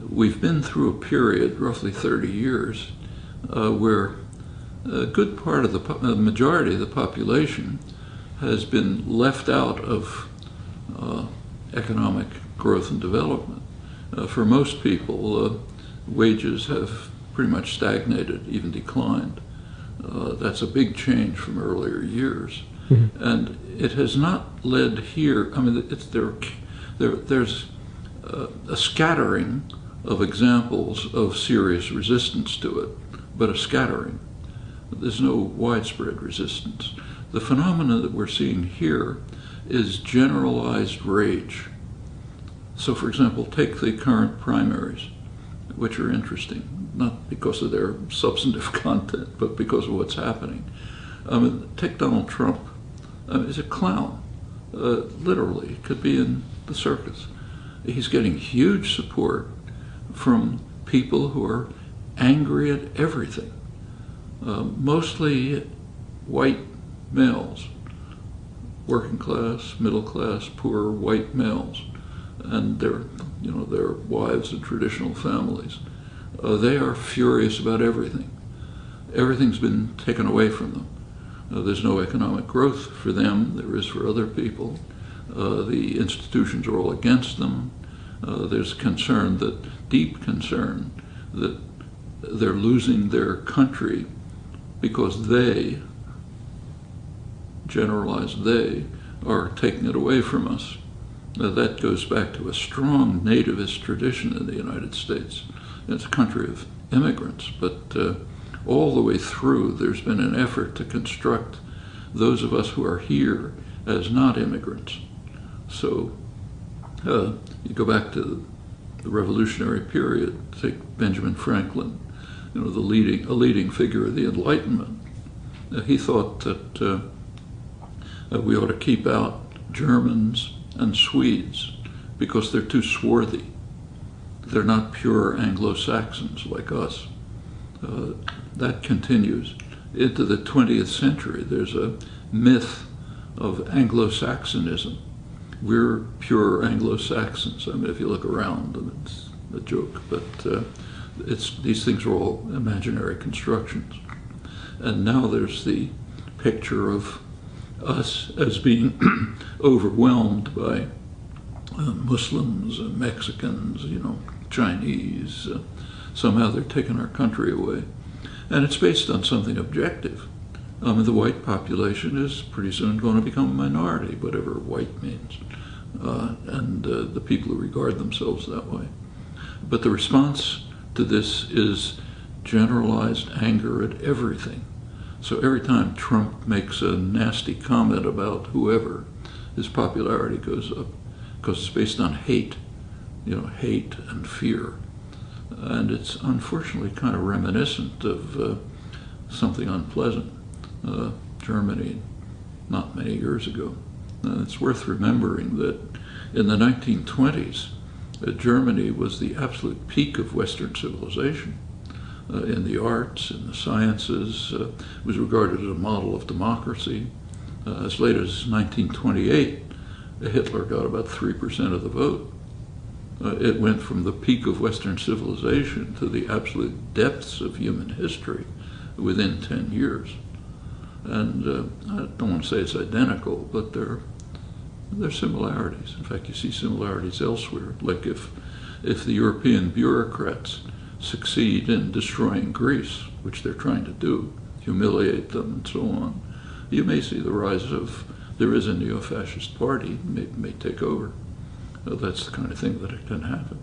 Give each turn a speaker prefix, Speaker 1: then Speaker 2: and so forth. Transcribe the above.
Speaker 1: we've been through a period, roughly 30 years, where a good part of the majority of the population has been left out of economic growth and development. For most people, wages have pretty much stagnated, even declined. That's a big change from earlier years. Mm-hmm. And it has not led here, I mean, there's a scattering of examples of serious resistance to it, but a scattering. There's no widespread resistance. The phenomena that we're seeing here is generalized rage. So, for example, take the current primaries, which are interesting, not because of their substantive content, but because of what's happening. Take Donald Trump. He's a clown, literally, could be in the circus. He's getting huge support from people who are angry at everything, mostly white males, working class, middle class, poor white males, and their wives and traditional families. They are furious about everything. Everything's been taken away from them. There's no economic growth for them. There is for other people. The institutions are all against them. There's concern, deep concern, that they're losing their country because they, generalized they, are taking it away from us. That goes back to a strong nativist tradition in the United States. It's a country of immigrants, but all the way through there's been an effort to construct those of us who are here as not immigrants. So you go back to the Revolutionary period, take Benjamin Franklin, a leading figure of the Enlightenment. He thought that we ought to keep out Germans and Swedes because they're too swarthy. They're not pure Anglo-Saxons like us. That continues into the 20th century. There's a myth of Anglo-Saxonism. We're pure Anglo-Saxons. I mean, if you look around, it's a joke, but these things are all imaginary constructions. And now there's the picture of us as being overwhelmed by Muslims and Mexicans, Chinese. Somehow they're taking our country away. And it's based on something objective. The white population is pretty soon going to become a minority, whatever white means, and the people who regard themselves that way. But the response to this is generalized anger at everything. So every time Trump makes a nasty comment about whoever, his popularity goes up, because it's based on hate, hate and fear. And it's unfortunately kind of reminiscent of something unpleasant. Germany, not many years ago. It's worth remembering that in the 1920s, Germany was the absolute peak of Western civilization. In the arts, in the sciences, it was regarded as a model of democracy. As late as 1928, Hitler got about 3% of the vote. It went from the peak of Western civilization to the absolute depths of human history within 10 years. And I don't want to say it's identical, but there are similarities. In fact, you see similarities elsewhere. Like if the European bureaucrats succeed in destroying Greece, which they're trying to do, humiliate them and so on, you may see the rise of, there is a neo-fascist party, may take over. That's the kind of thing that can happen.